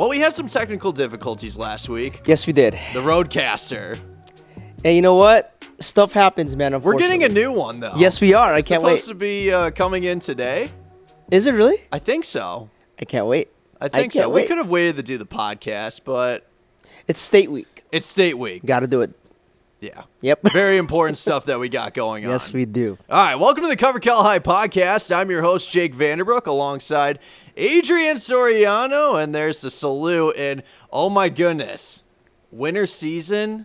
Well, we had some technical difficulties last week. Yes, we did. The Roadcaster. Hey, you know what? Stuff happens, man, We're unfortunately. getting a new one, though. Yes, we are. I can't wait. It's supposed to be coming in today. Is it really? I think so. I can't wait. I think so. We could have waited to do the podcast, but It's state week. it's state week. Got to do it. Yeah. Yep. Very important stuff that we got going on. Yes, we do. All right, welcome to the Cover Cal High podcast. I'm your host, Jake Vanderbrook, alongside Adrian Soriano, and there's the salute. And oh my goodness, winter season.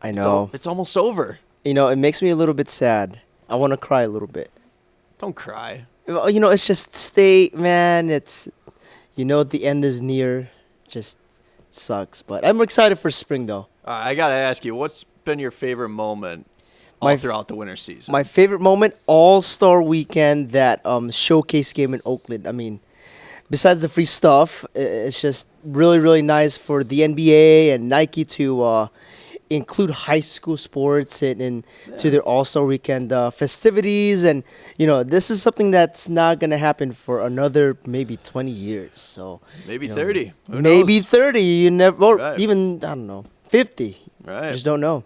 I know. It's almost over. You know, it makes me a little bit sad. I want to cry a little bit. Don't cry. Well, you know, it's just state, man. It's, you know, the end is near. Just sucks. But I'm excited for spring, though. All right, I got to ask you, what's been your favorite moment all throughout the winter season? My favorite moment, All-Star Weekend, that showcase game in Oakland. I mean, besides the free stuff, it's just really, really nice for the NBA and Nike to include high school sports to their All-Star Weekend festivities. And, you know, this is something that's not going to happen for another maybe 20 years. So Maybe 30. Who maybe knows? 30. You never, or Right. even, I don't know, 50. Right. Just don't know.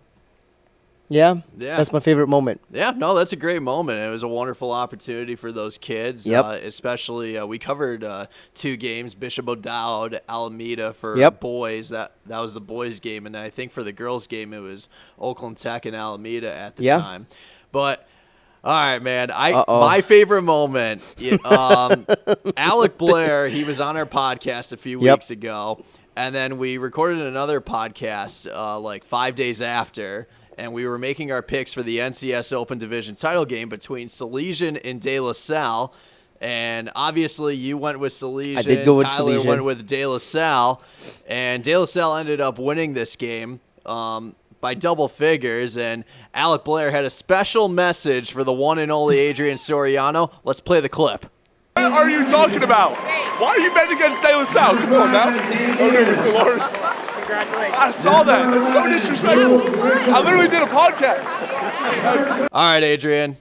Yeah, Yeah. that's my favorite moment. Yeah, no, that's a great moment. It was a wonderful opportunity for those kids. Yep. Especially, we covered 2 games, Bishop O'Dowd, Alameda for Yep. boys. That was the boys' game. And I think for the girls' game, it was Oakland Tech and Alameda at the Yeah. time. But, all right, man, Uh-oh. my favorite moment, Alec Blair, he was on our podcast a few Yep. weeks ago. And then we recorded another podcast like 5 days after. And we were making our picks for the NCS Open Division title game between Salesian and De La Salle. And obviously, you went with Salesian. I did go with Tyler Salesian. went with De La Salle. And De La Salle ended up winning this game by double figures. And Alec Blair had a special message for the one and only Adrian Soriano. Let's play the clip. What are you talking about? Why are you betting against De La Salle? Come on now. Okay, Mr. Lawrence. Congratulations. I saw that. It's so disrespectful. I literally did a podcast. All right, Adrian.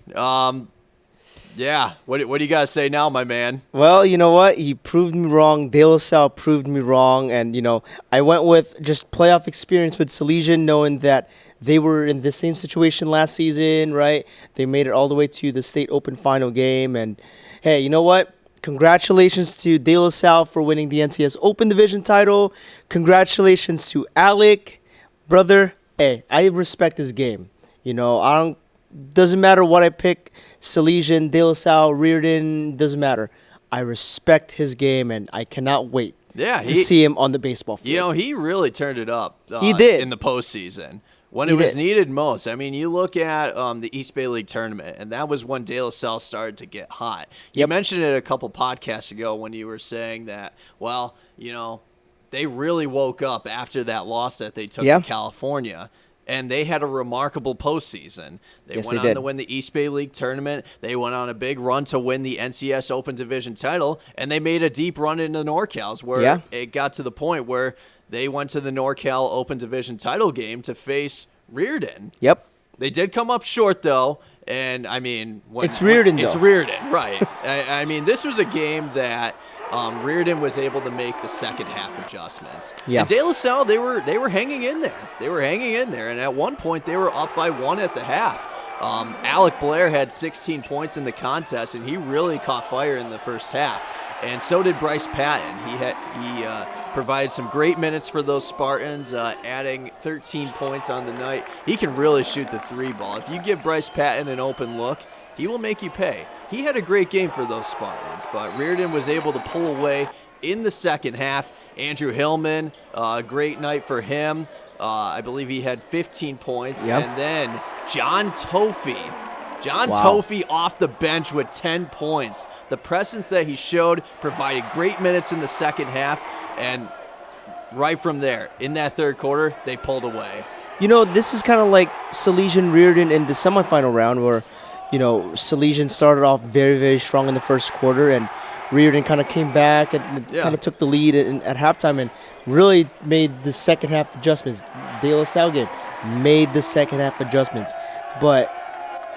Yeah, what do you guys say now, my man? Well, you know what? He proved me wrong. De La Salle proved me wrong. And, you know, I went with just playoff experience with Salesian, knowing that they were in the same situation last season, right? They made it all the way to the state open final game. And, hey, you know what? Congratulations to De La Salle for winning the NCS Open Division title. Congratulations to Alec. Brother, hey, I respect his game. You know, doesn't matter what I pick, Salesian, De La Salle, Riordan, doesn't matter. I respect his game, and I cannot wait to see him on the baseball field. You know, he really turned it up. He did. In the postseason. When He it was did. needed most. I mean, you look at the East Bay League tournament, and that was when De La Salle started to get hot. You Yep. mentioned it a couple podcasts ago when you were saying that, well, you know, they really woke up after that loss that they took Yeah. to California. And they had a remarkable postseason. They Yes, went they on did. to win the East Bay League tournament. They went on a big run to win the NCS Open Division title, and they made a deep run into NorCal's where it got to the point where they went to the NorCal Open Division title game to face Riordan. Yep. They did come up short, though, and, I mean... It's Riordan, It's though. Riordan, right. I mean, this was a game that... Riordan was able to make the second half adjustments. Yeah. And De La Salle, they were hanging in there. They were hanging in there, and at one point they were up by 1 at the half. Alec Blair had 16 points in the contest, and he really caught fire in the first half. And so did Bryce Patton. He provided some great minutes for those Spartans, adding 13 points on the night. He can really shoot the 3 ball. If you give Bryce Patton an open look, he will make you pay. He had a great game for those Spartans, but Riordan was able to pull away in the second half. Andrew Hillman, great night for him. I believe he had 15 points. Yep. And then John Tofey. John Wow. Tofey off the bench with 10 points. The presence that he showed provided great minutes in the second half, and right from there, in that third quarter, they pulled away. You know, this is kind of like Salesian Riordan in the semifinal round where, you know, Salesian started off very, very strong in the first quarter, and Riordan kind of came back and kind of took the lead at halftime and really made the second half adjustments. De La Salle game made the second half adjustments. But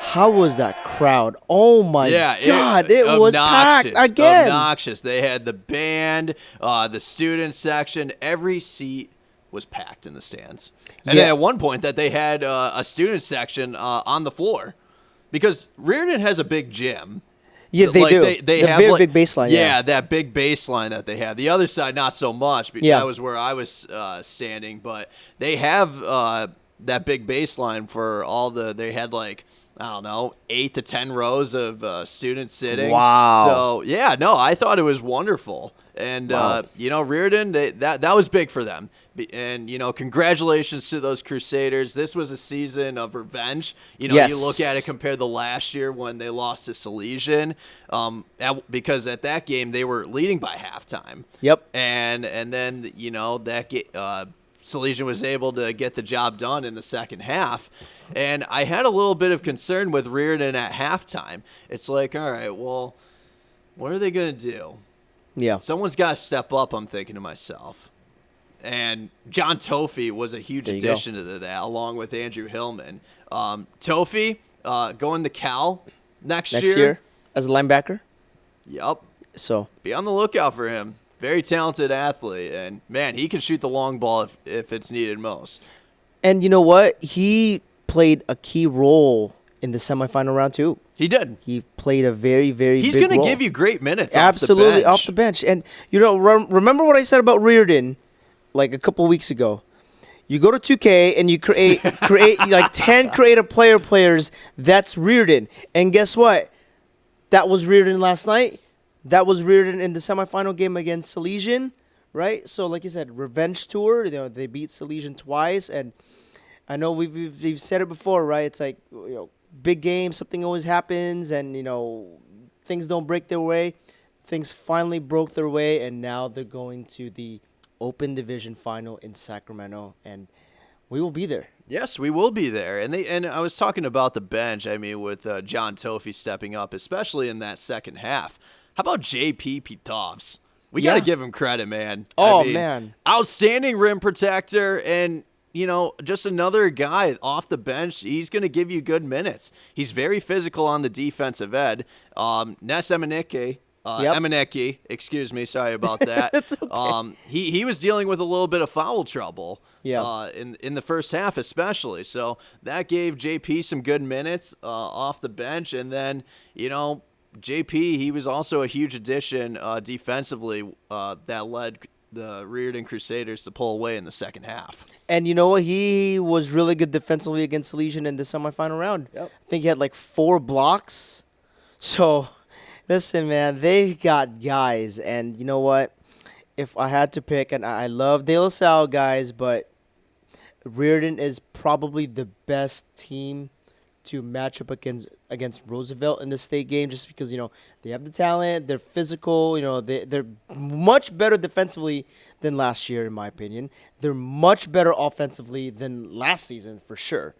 How was that crowd? Oh my God! It was packed again. Obnoxious. They had the band, the student section. Every seat was packed in the stands. And then at one point that they had a student section on the floor, because Riordan has a big gym. Yeah, they do. They have very big baseline. Yeah, that big baseline that they have. The other side, not so much. Because that was where I was standing. But they have that big baseline for all the. They had like, I don't know, 8 to 10 rows of students sitting. Wow. So yeah, no, I thought it was wonderful. And Riordan, that was big for them. And congratulations to those Crusaders. This was a season of revenge. You look at it compared to last year when they lost to Salesian, because at that game they were leading by halftime. Yep. And then Salesian was able to get the job done in the second half. And I had a little bit of concern with Riordan at halftime. It's like, all right, well, what are they going to do? Yeah. Someone's got to step up, I'm thinking to myself. And John Tofey was a huge addition to that, along with Andrew Hillman. Tofey going to Cal next year as a linebacker. Yep. So be on the lookout for him. Very talented athlete, and man, he can shoot the long ball if it's needed most. And you know what? He played a key role in the semifinal round too. He did. He played a very, very He's big role. going to give you great minutes. Absolutely, off the bench. And remember what I said about Riordan like a couple weeks ago. You go to 2K and you create like 10 creative players. That's Riordan. And guess what? That was Riordan last night. That was Riordan in the semifinal game against Salesian, right? So, like you said, revenge tour. They beat Salesian twice, and I know we've said it before, right? It's like big game, something always happens, and things don't break their way. Things finally broke their way, and now they're going to the Open Division final in Sacramento, and we will be there. Yes, we will be there. And I was talking about the bench. I mean, with John Tofey stepping up, especially in that second half. How about J.P. Pitovs? We got to give him credit, man. Man. Outstanding rim protector, and, just another guy off the bench. He's going to give you good minutes. He's very physical on the defensive end. Ness Emeneke, excuse me, sorry about that. It's okay. He was dealing with a little bit of foul trouble in the first half especially. So that gave JP some good minutes off the bench. And then, JP, he was also a huge addition defensively that led the Riordan Crusaders to pull away in the second half. And you know what? He was really good defensively against Salesian in the semifinal round. Yep. I think he had like 4 blocks. So, listen, man, they got guys. And you know what? If I had to pick, and I love De La Salle guys, but Riordan is probably the best team to match up against Roosevelt in the state game, just because they have the talent, they're physical, they're much better defensively than last year, in my opinion. They're much better offensively than last season for sure.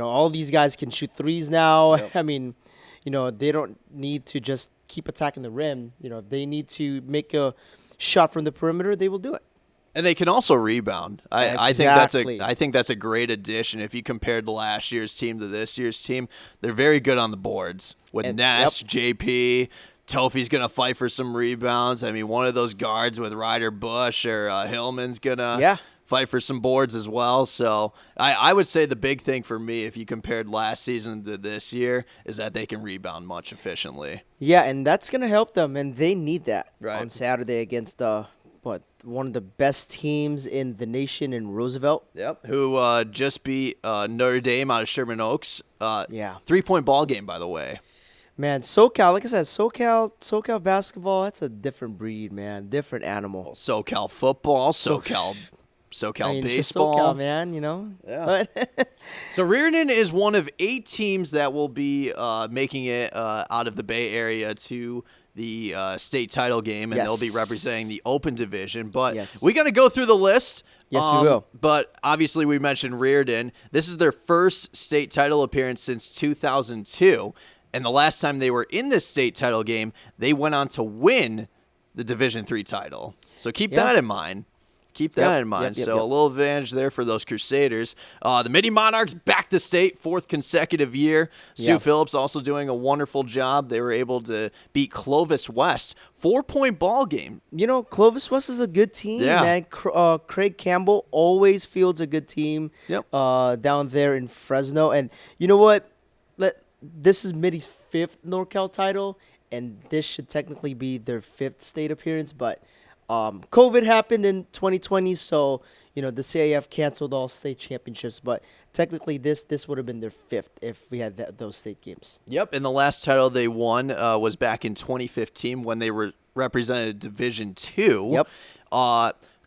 All these guys can shoot threes now. Yep. I mean, they don't need to just keep attacking the rim. If they need to make a shot from the perimeter, they will do it. And they can also rebound. I think that's a great addition. If you compared last year's team to this year's team, they're very good on the boards. With Ness, JP, Tofey's going to fight for some rebounds. I mean, one of those guards with Ryder Bush or Hillman's going to fight for some boards as well. So I would say the big thing for me, if you compared last season to this year, is that they can rebound much efficiently. Yeah, and that's going to help them, and they need that on Saturday against one of the best teams in the nation in Roosevelt. Yep. Who just beat Notre Dame out of Sherman Oaks. 3-point ball game, by the way. Man, SoCal, like I said, SoCal basketball, that's a different breed, man. Different animal. SoCal football, SoCal baseball. SoCal, man, Yeah. So Riordan is one of 8 teams that will be making it out of the Bay Area to the state title game, and they'll be representing the Open Division. But we got to go through the list. Yes, we will. But obviously we mentioned Riordan. This is their first state title appearance since 2002. And the last time they were in this state title game, they went on to win the Division III title. So keep that in mind. keep that Yep, in mind. yep, So yep. a little advantage there for those Crusaders. The Midi Monarchs back to state, 4th consecutive year. Sue Yeah. Phillips also doing a wonderful job. They were able to beat Clovis West. 4-point ball game. You know, Clovis West is a good team, Yeah. man. Craig Campbell always fields a good team Yep. down there in Fresno. And you know what? This is Midi's 5th NorCal title, and this should technically be their 5th state appearance. But COVID happened in 2020, so, you know, the CAF canceled all state championships. But technically, this would have been their 5th if we had those state games. Yep, and the last title they won was back in 2015 when they were represented Division II. Yep.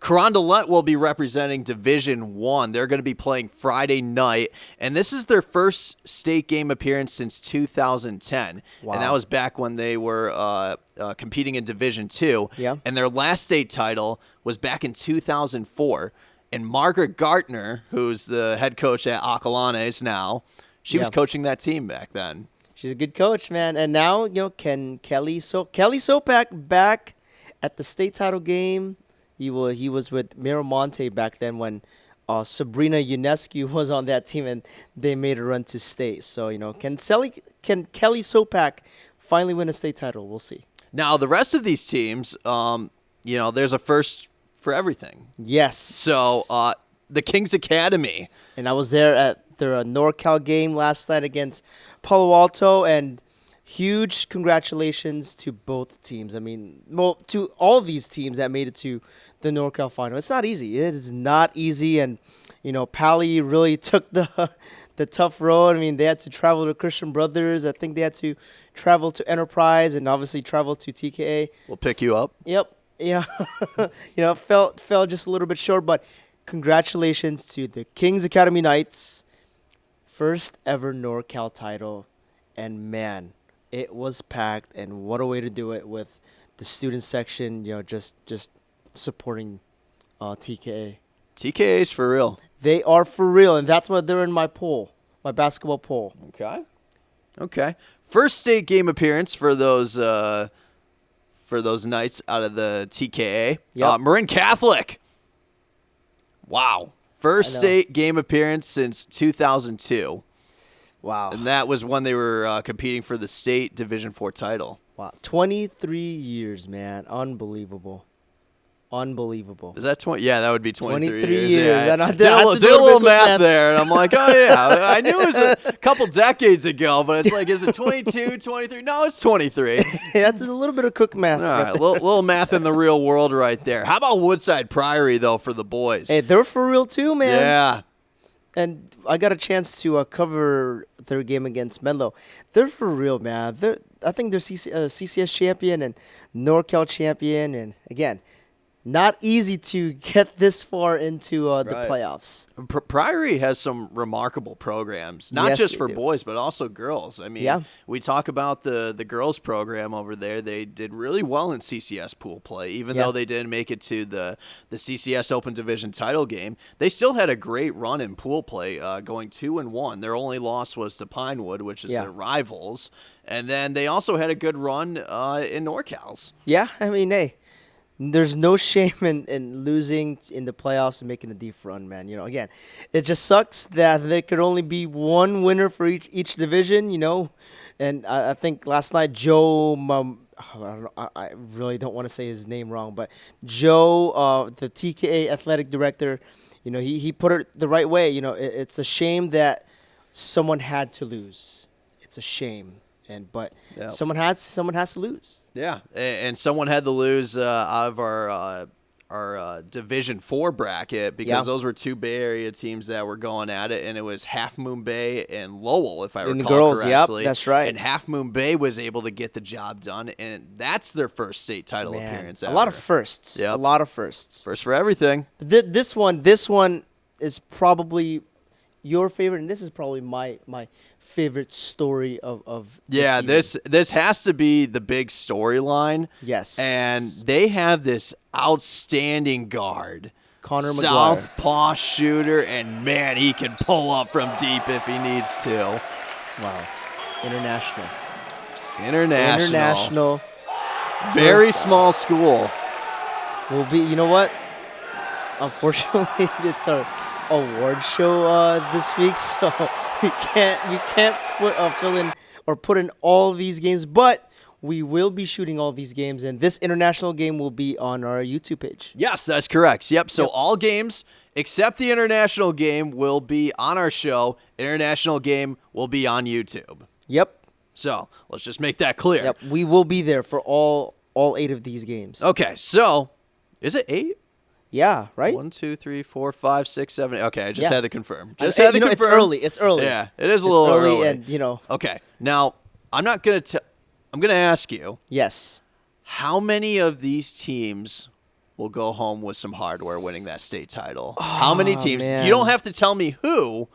Carondelet will be representing Division I. They're going to be playing Friday night, and this is their first state game appearance since 2010. Wow. And that was back when they were competing in Division II. Yeah. And their last state title was back in 2004. And Margaret Gartner, who's the head coach at Acalanes now, she was Yeah. coaching that team back then. She's a good coach, man. And now, you know, Kelly Sopak back at the state title game. He was with Miramonte back then when Sabrina Ionescu was on that team and they made a run to state. So, you know, can Kelly Sopak finally win a state title? We'll see. Now, the rest of these teams, you know, there's a first for everything. Yes. So, the Kings Academy. And I was there at their NorCal game last night against Palo Alto, and huge congratulations to both teams. I mean, well, to all these teams that made it to the NorCal final. It's not easy. It is not easy, and you know, Pally really took the tough road. I mean, they had to travel to Christian Brothers. I think they had to travel to Enterprise, and obviously travel to TKA. We'll pick you up. Yep. Yeah. You know, fell just a little bit short, but congratulations to the Kings Academy Knights. First ever NorCal title, and man, it was packed, and what a way to do it with the student section, you know, just supporting TKA. TKA's for real. They are for real, and that's why they're in my poll, my basketball poll. Okay. First state game appearance for those Knights out of the TKA. Yep. Marin Catholic. Wow. First I know. state game appearance since 2002. Wow. And that was when they were competing for the state Division IV title. Wow. 23 years, man. Unbelievable. Is that 20? Yeah, that would be 23 23 years. years. Yeah, And I did a had to do little a bit quick math math. there, and I'm like, oh, yeah. I knew it was a couple decades ago, but it's like, is it 22, 23? No, it's 23. That's a little bit of cook math. All right, little math in the real world right there. How about Woodside Priory, though, for the boys? Hey, they're for real too, man. Yeah. And I got a chance to cover their game against Menlo. They're for real, man. I think they're CCS champion and NorCal champion. And again, not easy to get this far into the Right. playoffs. Priory has some remarkable programs, not Yes, just they for do. boys, but also girls. I mean, Yeah. we talk about the girls program over there. They did really well in CCS pool play, even Yeah. though they didn't make it to the CCS Open Division title game. They still had a great run in pool play, going 2-1. Their only loss was to Pinewood, which is Yeah. their rivals. And then they also had a good run in NorCal's. Yeah, I mean, hey, there's no shame in losing in the playoffs and making a deep run, man. You know, again, it just sucks that there could only be one winner for each division, you know. And I think last night, I really don't want to say his name wrong, but Joe, the TKA athletic director, you know, he put it the right way. You know, it's a shame that someone had to lose. It's a shame. But Yeah. someone has to lose. Yeah, and someone had to lose out of our Division IV bracket because Yeah. those were two Bay Area teams that were going at it, and it was Half Moon Bay and Lowell, if I And the recall girls, yep, correctly. that's right. And Half Moon Bay was able to get the job done, and that's their first state title Man, appearance a ever. lot of firsts. Yep. A lot of firsts. First for everything. This one is probably your favorite, and this is probably my favorite story of this Yeah, season. this has to be the big storyline. Yes. And they have this outstanding guard. Connor McGuire. Southpaw shooter, and man, he can pull up from deep if he needs to. Wow. International. Very First, small school. will be, you know what? unfortunately, it's our award show this week, so we can't fill in or put in all these games, but we will be shooting all these games, and this international game will be on our YouTube page. Yes, that's correct. Yep. So all games except the international game will be on our show. International game will be on YouTube. Yep. So let's just make that clear. Yep. We will be there for all 8 of these games. Okay. So is it 8? Yeah. Right. 1, 2, 3, 4, 5, 6, 7. Okay, I just had to confirm. It's early. It's early. Yeah, it is a little early. And Okay. Now I'm not gonna. I'm gonna ask you. Yes. How many of these teams will go home with some hardware winning that state title? How many teams? Man. You don't have to tell me who.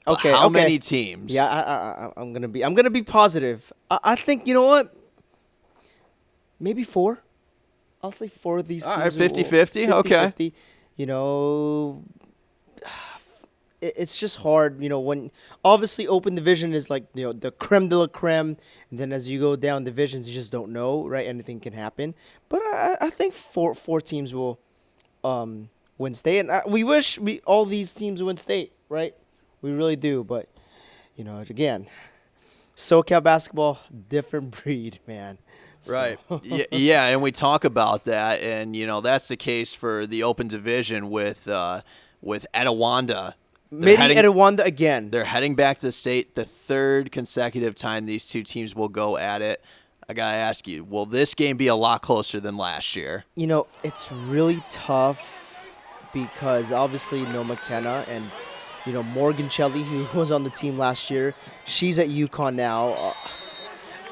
But how many teams? Yeah, I'm gonna be positive. I think, you know what? Maybe 4. I'll say 4 of these teams. All right, 50-50. Okay. 50-50. You know, it's just hard. You know, when obviously open division is like, you know, the creme de la creme, and then as you go down divisions, you just don't know, right? Anything can happen. But I think four teams will win state, and we wish all these teams win state, right? We really do, but you know, again, SoCal basketball, different breed, man. Right. Yeah, and we talk about that, and you know that's the case for the open division with Etowanda. Maybe Etowanda again. They're heading back to the state the 3rd consecutive time these two teams will go at it. I gotta ask you, will this game be a lot closer than last year? You know, it's really tough because obviously no McKenna and, you know, Morgan Shelley, who was on the team last year, she's at UConn now.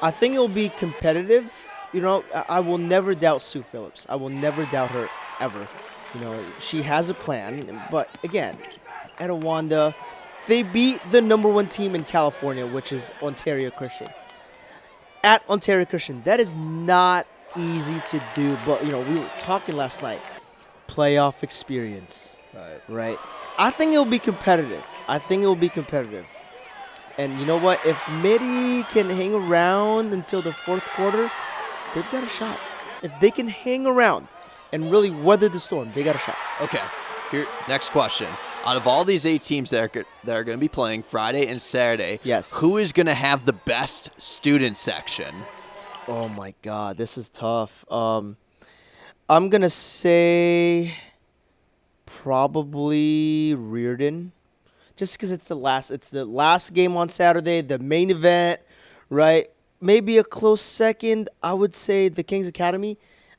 I think it'll be competitive. You know, I will never doubt Sue Phillips. I will never doubt her ever. You know, she has a plan. But again, Etowanda, they beat the #1 team in California, which is Ontario Christian. At Ontario Christian, that is not easy to do. But, you know, we were talking last night. Playoff experience. Right? I think it'll be competitive. And you know what? If Midi can hang around until the 4th quarter, they've got a shot. If they can hang around and really weather the storm, they got a shot. Okay. Here, next question. Out of all these 8 teams that are going to be playing Friday and Saturday, yes, who is going to have the best student section? Oh my God, this is tough. I'm gonna say probably Riordan. Just because it's the last game on Saturday, the main event, right? Maybe a close second, I would say the Kings Academy.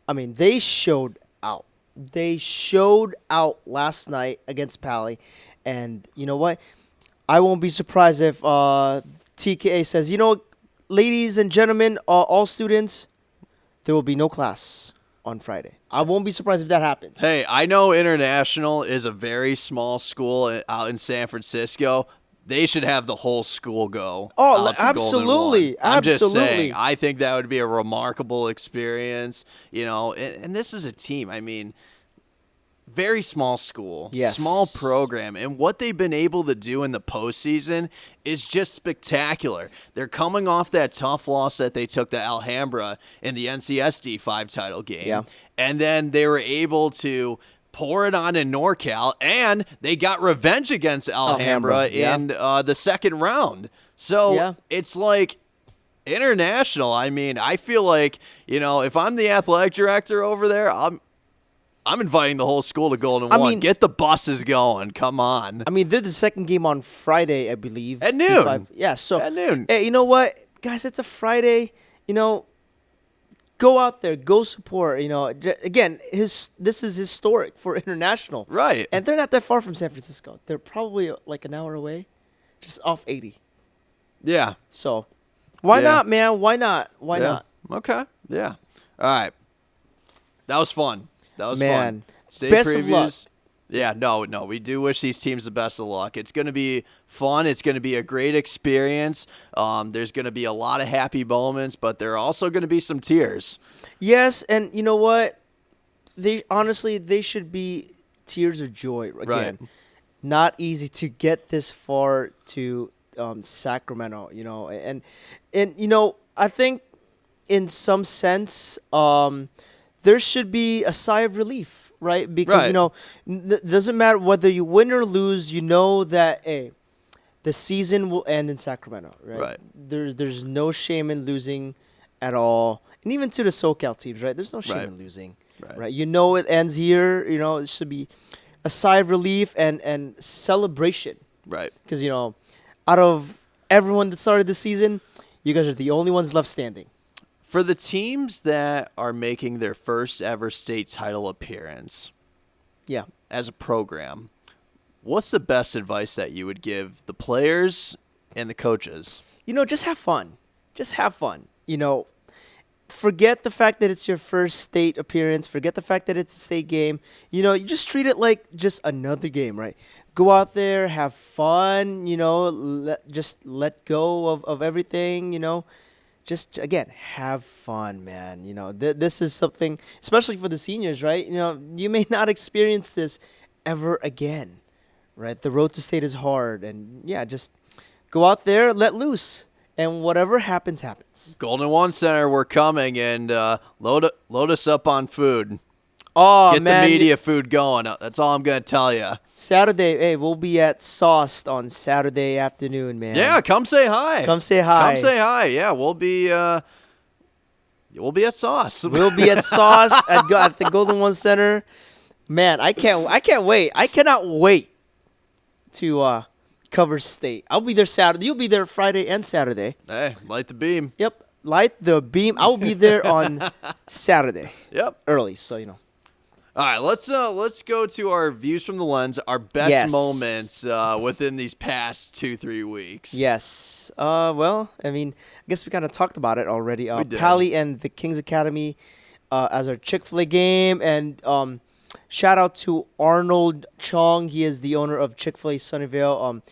I mean, they showed out. They showed out last night against Pally. And you know what? I won't be surprised if TKA says, you know, ladies and gentlemen, all students, there will be no class on Friday. I won't be surprised if that happens. Hey, I know International is a very small school out in San Francisco. They should have the whole school go. Oh, out to absolutely. Golden One. I'm just Absolutely. saying, I think that would be a remarkable experience, you know, and this is a team. I mean, very small school, yes, small program, and what they've been able to do in the postseason is just spectacular. They're coming off that tough loss that they took to Alhambra in the NCSD 5 title game, and then they were able to pour it on in NorCal, and they got revenge against Alhambra in the 2nd round. So it's like International. I mean, I feel like, you know, if I'm the athletic director over there, I'm inviting the whole school to Golden One. Get the buses going. Come on. I mean, they're the 2nd game on Friday, I believe. At noon. P5. Yeah, so. At noon. Hey, you know what? Guys, it's a Friday. You know, go out there. Go support. You know, again, this is historic for International. Right. And they're not that far from San Francisco. They're probably like an hour away, just off 80. Yeah. So, why not, man? Why not? Why not? Okay. Yeah. All right. That was fun. That was fun. State Best previews. of luck. Yeah, no, we do wish these teams the best of luck. It's going to be fun. It's going to be a great experience. There's going to be a lot of happy moments, but there are also going to be some tears. Yes, and you know what? They should be tears of joy. Again, not easy to get this far to Sacramento, you know. And you know, I think in some sense there should be a sigh of relief right? Because, Right. doesn't matter whether you win or lose, you know that, hey, the season will end in Sacramento, right? Right. There's no shame in losing at all. And even to the SoCal teams, right? There's no shame Right. in losing, Right. right? You know it ends here. It should be a sigh of relief and celebration. Right. Because, out of everyone that started this season, you guys are the only ones left standing. For the teams that are making their first ever state title appearance Yeah. as a program, what's the best advice that you would give the players and the coaches? Just have fun. Just have fun. Forget the fact that it's your first state appearance. Forget the fact that it's a state game. You just treat it like just another game, right? Go out there, have fun, just let go of everything, Just, again, have fun, man. This is something, especially for the seniors, right? You may not experience this ever again, right? The road to state is hard. And, yeah, just go out there, let loose. And whatever happens, happens. Golden One Center, we're coming, and load us up on food. Oh, Get man. the media food going. That's all I'm going to tell you. Saturday, hey, we'll be at Sauced on Saturday afternoon, man. Yeah, come say hi. Come say hi. Come say hi. Yeah, we'll be at Sauce. We'll be at Sauce at the Golden One Center. Man, I can't wait. I cannot wait to cover state. I'll be there Saturday. You'll be there Friday and Saturday. Hey, light the beam. Yep. Light the beam. I will be there on Saturday. Yep. Early, so All right, let's go to our views from the lens, our best Yes. moments within these past 2-3 weeks. Yes. Well, I guess we kind of talked about it already. We did. Pally and the Kings Academy as our Chick-fil-A game. And shout out to Arnold Chong. He is the owner of Chick-fil-A Sunnyvale.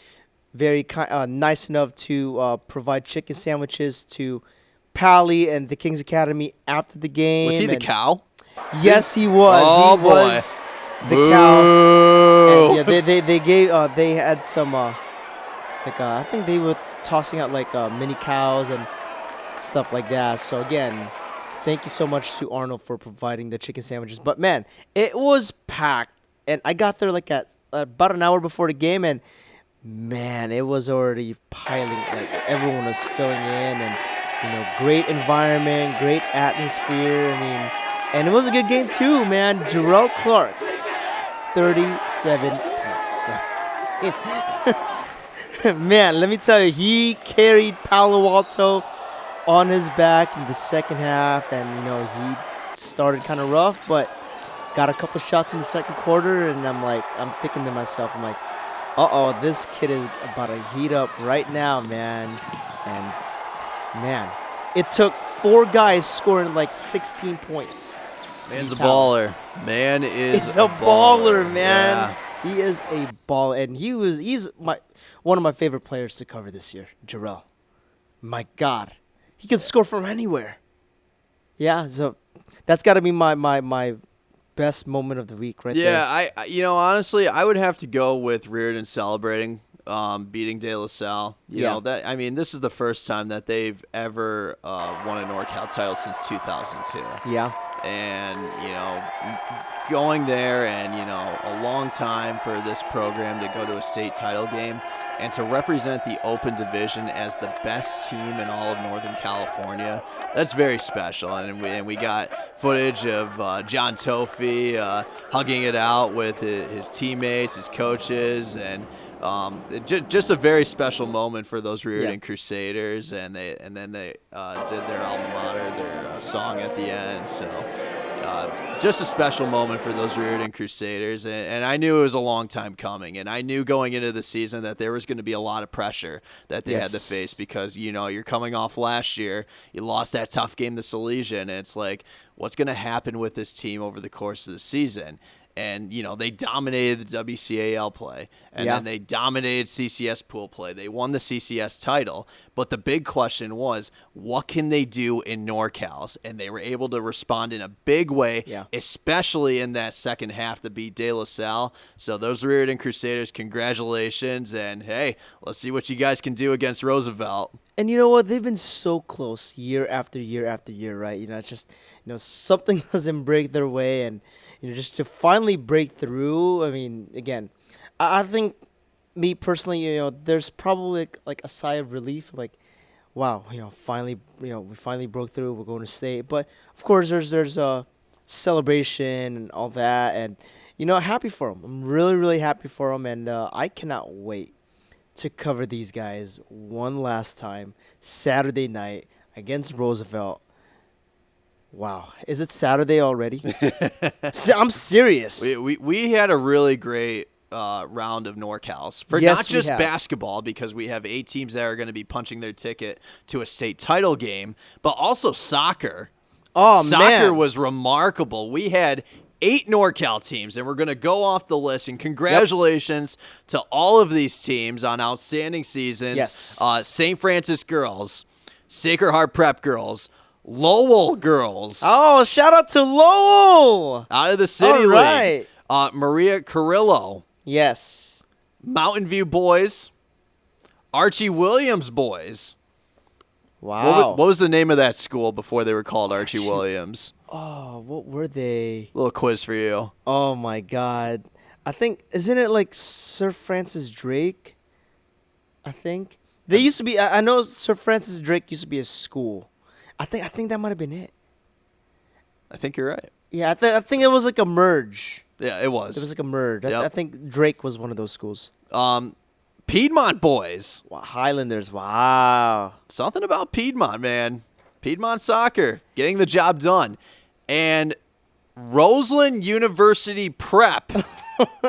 Very nice enough to provide chicken sandwiches to Pally and the Kings Academy after the game. Was he the And cow? Yes, he was. Oh, he boy. was the cow. And, yeah, they gave they had some I think they were tossing out mini cows and stuff like that. So again, thank you so much to Arnold for providing the chicken sandwiches. But man, it was packed, and I got there at about an hour before the game, and man, it was already piling. Everyone was filling in, and great environment, great atmosphere. And it was a good game too, man. Jarrell Clark, 37 points. Man, let me tell you, he carried Palo Alto on his back in the second half, and he started kind of rough, but got a couple shots in the second quarter, and I'm thinking to myself, uh-oh, this kid is about to heat up right now, man. And man, it took 4 guys scoring 16 points. Man's a baller. Man is He's a baller, man. Yeah. He is a baller, and he's one of my favorite players to cover this year, Jarrell. My God, he can score from anywhere. Yeah, so that's got to be my best moment of the week, right there. Yeah, I honestly, I would have to go with Riordan celebrating beating De La Salle. You know, this is the first time that they've ever won a NorCal title since 2002. Yeah. And, going there and, a long time for this program to go to a state title game and to represent the open division as the best team in all of Northern California, that's very special. And we got footage of John Tofey hugging it out with his teammates, his coaches, and just a very special moment for those Riordan Crusaders, and then they did their alma mater, their song at the end. So just a special moment for those Riordan Crusaders, and I knew it was a long time coming, and I knew going into the season that there was going to be a lot of pressure that they had to face because you're coming off last year, you lost that tough game to Salesian, and it's like, what's going to happen with this team over the course of the season? And, they dominated the WCAL play, and then they dominated CCS pool play. They won the CCS title, but the big question was, what can they do in NorCals? And they were able to respond in a big way, especially in that second half to beat De La Salle. So those Riordan Crusaders, congratulations, and hey, let's see what you guys can do against Roosevelt. And you know what? They've been so close year after year after year, right? It's just, something doesn't break their way, and just to finally break through. I mean, again, I think me personally, there's probably like a sigh of relief, like, wow, finally, we finally broke through. We're going to state, but of course, there's a celebration and all that, and happy for them. I'm really, really happy for them, and I cannot wait to cover these guys one last time Saturday night against Roosevelt. Wow, is it Saturday already? I'm serious. We had a really great round of NorCals for Yes, not we just have. basketball, because we have 8 teams that are going to be punching their ticket to a state title game, but also soccer. Oh, Soccer man. was remarkable. We had 8 NorCal teams, and we're going to go off the list. And congratulations to all of these teams on outstanding seasons. Yes. St. Francis girls, Sacred Heart Prep girls, Lowell girls, Oh, shout out to Lowell. out of the City All right. League, Maria Carrillo, Yes. Mountain View boys, Archie Williams boys. Wow. What was the name of that school before they were called Archie Williams? Oh, what were they? Little quiz for you. Oh my God. I think isn't it like Sir Francis Drake? I think they used to be. I know Sir Francis Drake used to be a school. I think that might have been it. I think you're right. Yeah, I think it was like a merge. Yeah, it was. It was like a merge. Yep. I think Drake was one of those schools. Piedmont boys. Wow, Highlanders. Wow. Something about Piedmont, man. Piedmont soccer getting the job done. And Roseland University Prep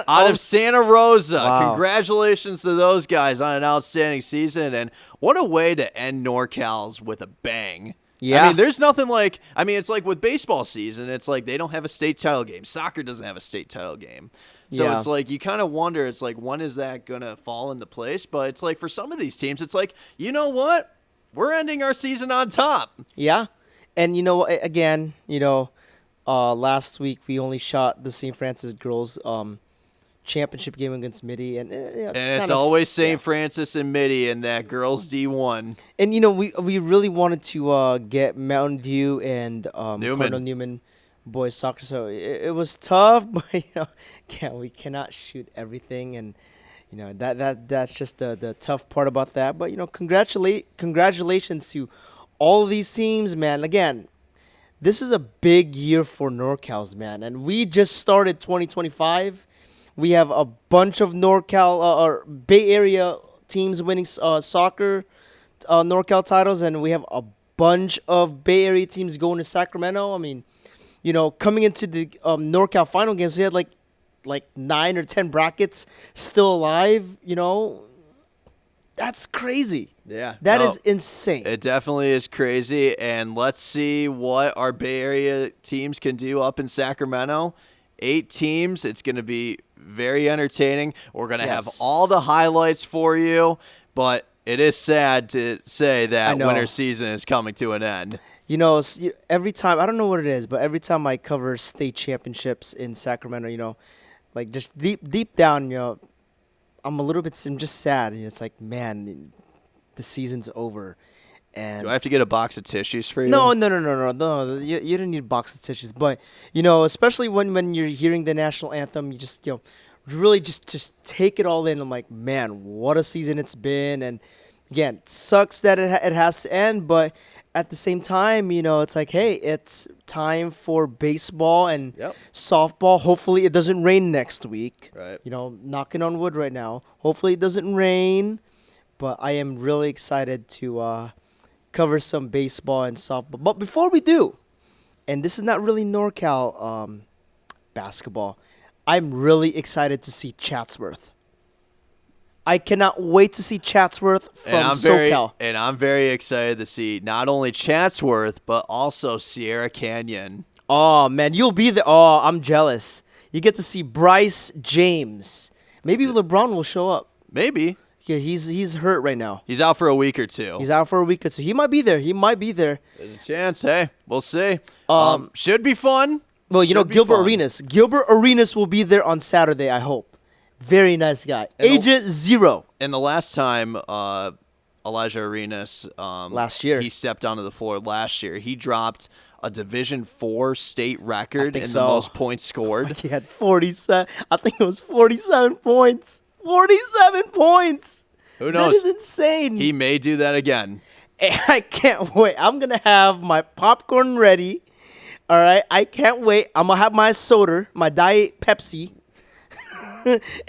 out of Santa Rosa. Wow. Congratulations to those guys on an outstanding season. And what a way to end NorCal's with a bang. Yeah. I mean, there's nothing like, it's like with baseball season, it's like they don't have a state title game. Soccer doesn't have a state title game. So Yeah. it's like you kind of wonder, it's like, when is that going to fall into place? But it's like for some of these teams, it's like, you know what? We're ending our season on top. Yeah. And again, last week we only shot the St. Francis girls championship game against Midi, and And it's always St. Francis and Midi in that girls D1. And we really wanted to get Mountain View and Cardinal Newman boys soccer, so it was tough, but we cannot shoot everything, and that's just the tough part about that. But congratulations to all of these teams, man. Again, this is a big year for NorCal's, man, and we just started 2025. We have a bunch of NorCal or Bay Area teams winning soccer NorCal titles, and we have a bunch of Bay Area teams going to Sacramento. I mean, coming into the NorCal final games, we had like 9 or 10 brackets still alive. That's crazy. Yeah. That is insane. It definitely is crazy. And let's see what our Bay Area teams can do up in Sacramento. 8 teams. It's going to be very entertaining. We're going to have all the highlights for you. But it is sad to say that winter season is coming to an end. Every time, I don't know what it is, but every time I cover state championships in Sacramento, like just deep down, I'm just sad. It's like, man, the season's over. And do I have to get a box of tissues for you? No. You don't need a box of tissues, but especially when you're hearing the national anthem, you just really just take it all in. I'm like, man, what a season it's been. And again, it sucks that it has to end, but at the same time, it's like, hey, it's time for baseball and softball. Hopefully it doesn't rain next week. Right. Knocking on wood right now. Hopefully it doesn't rain, but I am really excited to cover some baseball and softball. But before we do, and this is not really NorCal basketball, I'm really excited to see Chatsworth. I cannot wait to see Chatsworth from SoCal. And I'm very excited to see not only Chatsworth, but also Sierra Canyon. Oh, man, you'll be there. Oh, I'm jealous. You get to see Bryce James. Maybe LeBron will show up. Maybe. Yeah, he's hurt right now. He's out for a week or two. He's out for a week or two. He might be there. There's a chance. Hey, we'll see. Should be fun. Well, Gilbert Arenas. Gilbert Arenas will be there on Saturday, I hope. Very nice guy. Agent Zero. And the last time Elijah Arenas. Last year. He stepped onto the floor last year. He dropped a Division IV state record in so. the most points scored. He had 47. I think it was 47 points. 47 points. Who knows? That is insane. He may do that again. I can't wait. I'm going to have my popcorn ready. All right. I can't wait. I'm going to have my soda, my Diet Pepsi.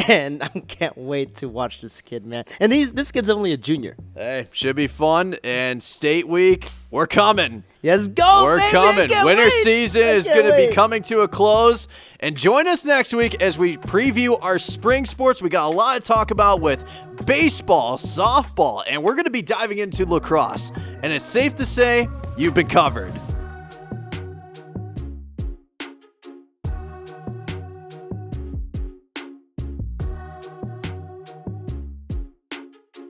And I can't wait to watch this kid, man. And this kid's only a junior. Hey, should be fun. And state week, we're coming. Let's go, We're baby. coming. I can't Winter wait. season I is can't going to be wait. coming to a close. And join us next week as we preview our spring sports. We got a lot to talk about with baseball, softball, and we're going to be diving into lacrosse. And it's safe to say you've been covered.